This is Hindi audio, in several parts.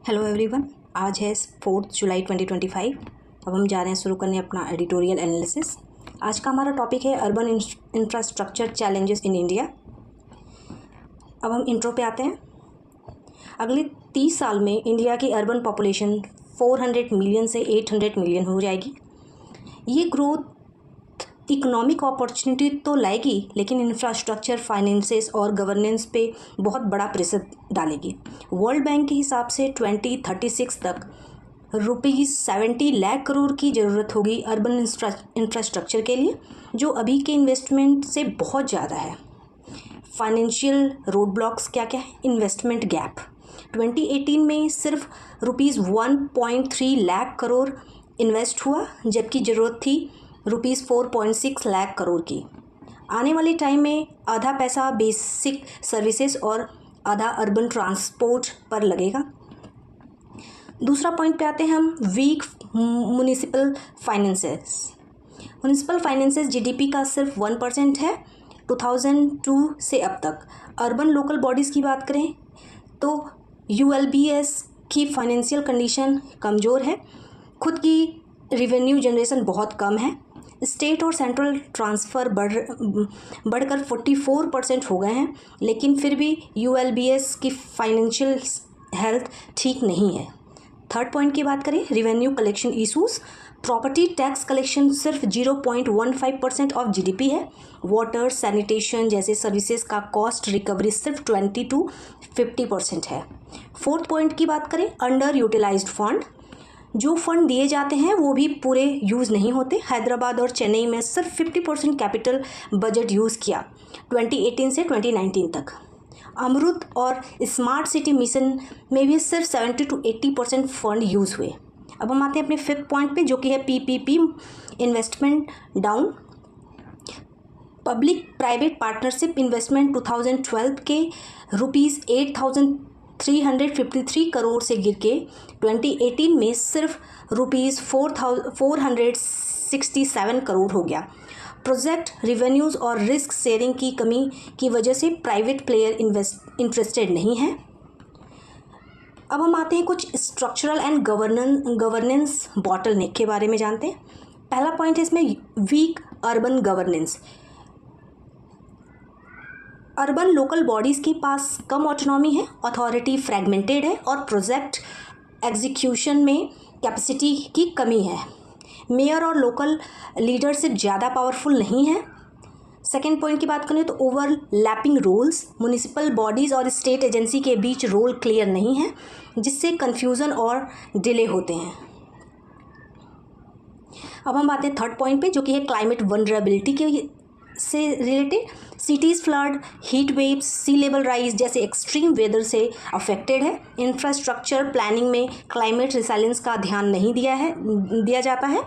हेलो एवरीवन, आज है 4 जुलाई 2025। अब हम जा रहे हैं शुरू करने अपना एडिटोरियल एनालिसिस। आज का हमारा टॉपिक है urban infrastructure challenges in India. अब हम इंट्रो पे आते हैं। अगले 30 साल में इंडिया की अर्बन पॉपुलेशन 400 मिलियन से 800 मिलियन हो जाएगी। ये ग्रोथ इकोनॉमिक अपॉर्चुनिटी तो लाएगी, लेकिन इंफ्रास्ट्रक्चर, फाइनेंसेस और गवर्नेंस पे बहुत बड़ा प्रेशर डालेगी। वर्ल्ड बैंक के हिसाब से 2036 तक ₹70 लाख करोड़ की ज़रूरत होगी अर्बन इंफ्रास्ट्रक्चर के लिए, जो अभी के इन्वेस्टमेंट से बहुत ज़्यादा है। फाइनेंशियल रोड ब्लॉक्स क्या क्या है? इन्वेस्टमेंट गैप 2018 में सिर्फ ₹1.3 लाख करोड़ इन्वेस्ट हुआ, जबकि ज़रूरत थी ₹4.6 लाख करोड़ की। आने वाले टाइम में आधा पैसा बेसिक सर्विसेज और आधा अर्बन ट्रांसपोर्ट पर लगेगा। दूसरा पॉइंट पे आते हैं हम, वीक म्युनिसिपल फाइनेंसेस जीडीपी का सिर्फ 1% है 2002 से अब तक। अर्बन लोकल बॉडीज़ की बात करें तो यूएलबीएस की फाइनेंशियल कंडीशन कमज़ोर है, खुद की रिवेन्यू जनरेशन बहुत कम है, स्टेट और सेंट्रल ट्रांसफ़र बढ़कर 44% हो गए हैं, लेकिन फिर भी यूएलबीएस की फाइनेंशियल हेल्थ ठीक नहीं है। थर्ड पॉइंट की बात करें, revenue collection issues. Property tax collection सिर्फ 0.15% ऑफ जीडीपी है। वाटर, सैनिटेशन जैसे सर्विसेज का कॉस्ट रिकवरी सिर्फ 20 to 50% है। फोर्थ पॉइंट की बात करें, अंडर यूटिलाइज्ड फंड। जो फंड दिए जाते हैं वो भी पूरे यूज़ नहीं होते। हैदराबाद और चेन्नई में सिर्फ 50% कैपिटल बजट यूज़ किया 2018 से 2019 तक। अमृत और स्मार्ट सिटी मिशन में भी सिर्फ 70 to 80% फंड यूज़ हुए। अब हम आते हैं अपने फिफ्थ पॉइंट पे, जो कि है PPP investment down. Public private partnership investment 2012 के ₹8,353 करोड़ से गिर के 2018 में सिर्फ ₹467 करोड़ हो गया। प्रोजेक्ट रिवेन्यूज़ और रिस्क शेयरिंग की कमी की वजह से प्राइवेट प्लेयर इंटरेस्टेड नहीं है। अब हम आते हैं कुछ स्ट्रक्चरल एंड गवर्नेंस बॉटलनेक के बारे में जानते हैं। पहला पॉइंट है इसमें weak urban governance. Urban local bodies के पास कम ऑटोनॉमी है, अथॉरिटी फ्रैगमेंटेड है और प्रोजेक्ट एग्जीक्यूशन में कैपेसिटी की कमी है। मेयर और लोकल लीडरशिप ज़्यादा पावरफुल नहीं है। सेकेंड पॉइंट की बात करें तो ओवरलैपिंग रोल्स। म्युनिसिपल बॉडीज़ और स्टेट एजेंसी के बीच रोल क्लियर नहीं है, जिससे कन्फ्यूज़न और डिले होते हैं। अब हम आते हैं थर्ड पॉइंट पे, जो कि है क्लाइमेट वनरेबिलिटी के से related. Cities flood, heat waves, sea level rise जैसे एक्सट्रीम वेदर से अफेक्टेड है। इंफ्रास्ट्रक्चर प्लानिंग में क्लाइमेट रिसाइलेंस का ध्यान नहीं दिया जाता है।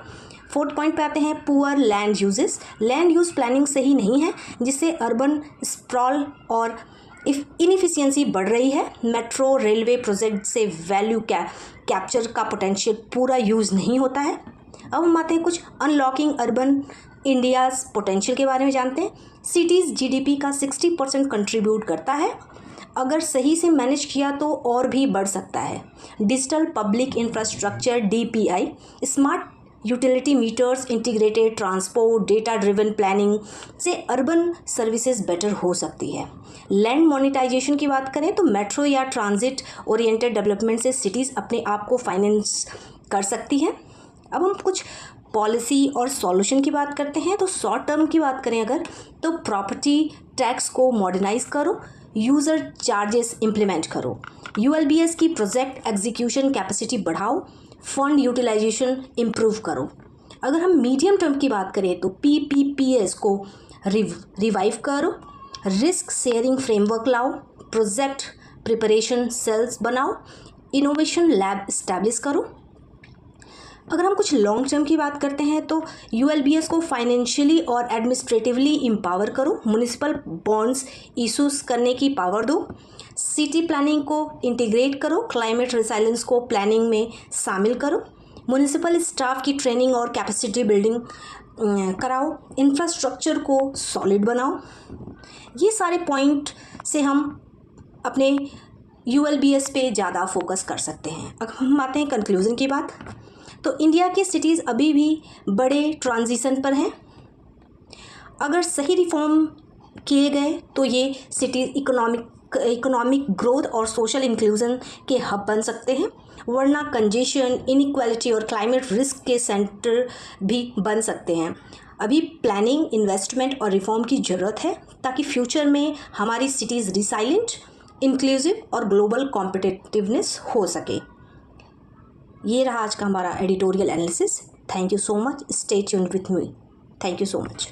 फोर्थ पॉइंट पे आते हैं poor land uses. Land use planning सही नहीं है, जिससे अर्बन स्प्रॉल और इनएफिशिएंसी बढ़ रही है। मेट्रो रेलवे प्रोजेक्ट से वैल्यू कैप्चर का पोटेंशियल पूरा यूज़ नहीं होता है। अब हम आते हैं कुछ अनलॉकिंग अर्बन इंडियाज़ पोटेंशियल के बारे में जानते हैं। सिटीज़ जीडीपी का 60% कंट्रीब्यूट करता है, अगर सही से मैनेज किया तो और भी बढ़ सकता है। Digital public infrastructure DPI, smart utility meters, integrated transport, data driven planning से अर्बन सर्विसेज बेटर हो सकती है। लैंड मोनेटाइजेशन की बात करें तो मेट्रो या ट्रांजिट ओरिएंटेड डेवलपमेंट से सिटीज़ अपने आप को फाइनेंस कर सकती हैं। अब हम कुछ पॉलिसी और सॉल्यूशन की बात करते हैं। तो शॉर्ट टर्म की बात करें अगर, तो प्रॉपर्टी टैक्स को मॉडर्नाइज करो, यूज़र चार्जेस इम्प्लीमेंट करो, यूएलबीएस की प्रोजेक्ट एग्जीक्यूशन कैपेसिटी बढ़ाओ, फंड यूटिलाइजेशन इम्प्रूव करो। अगर हम मीडियम टर्म की बात करें तो पीपीपीएस को रिवाइव करो, रिस्क शेयरिंग फ्रेमवर्क लाओ, प्रोजेक्ट प्रिपरेशन सेल्स बनाओ, इनोवेशन लैब इस्टेब्लिश करो। अगर हम कुछ लॉन्ग टर्म की बात करते हैं तो यूएलबीएस को फाइनेंशियली और एडमिनिस्ट्रेटिवली एम्पावर करो, म्युनिसिपल बॉन्ड्स इशूज करने की पावर दो, सिटी प्लानिंग को इंटीग्रेट करो, क्लाइमेट रिसाइलेंस को प्लानिंग में शामिल करो, म्युनिसिपल स्टाफ की ट्रेनिंग और कैपेसिटी बिल्डिंग कराओ, इंफ्रास्ट्रक्चर को सॉलिड बनाओ। ये सारे पॉइंट से हम अपने ULBS पे ज़्यादा फोकस कर सकते हैं। अब हम आते हैं कंक्लूज़न की बात। तो इंडिया की सिटीज़ अभी भी बड़े ट्रांजिशन पर हैं। अगर सही रिफॉर्म किए गए तो ये सिटीज़ इकोनॉमिक ग्रोथ और सोशल इंक्लूजन के हब बन सकते हैं, वरना कंजेशन, इनइक्वालिटी और क्लाइमेट रिस्क के सेंटर भी बन सकते हैं। अभी प्लानिंग, इन्वेस्टमेंट और रिफॉर्म की ज़रूरत है ताकि फ्यूचर में हमारी सिटीज़ रिसाइलेंट, इंक्लूसिव और ग्लोबल कॉम्पिटिटिवनेस हो सके। ये रहा आज का हमारा editorial analysis. Thank you so much. Stay tuned with me. Thank you so much.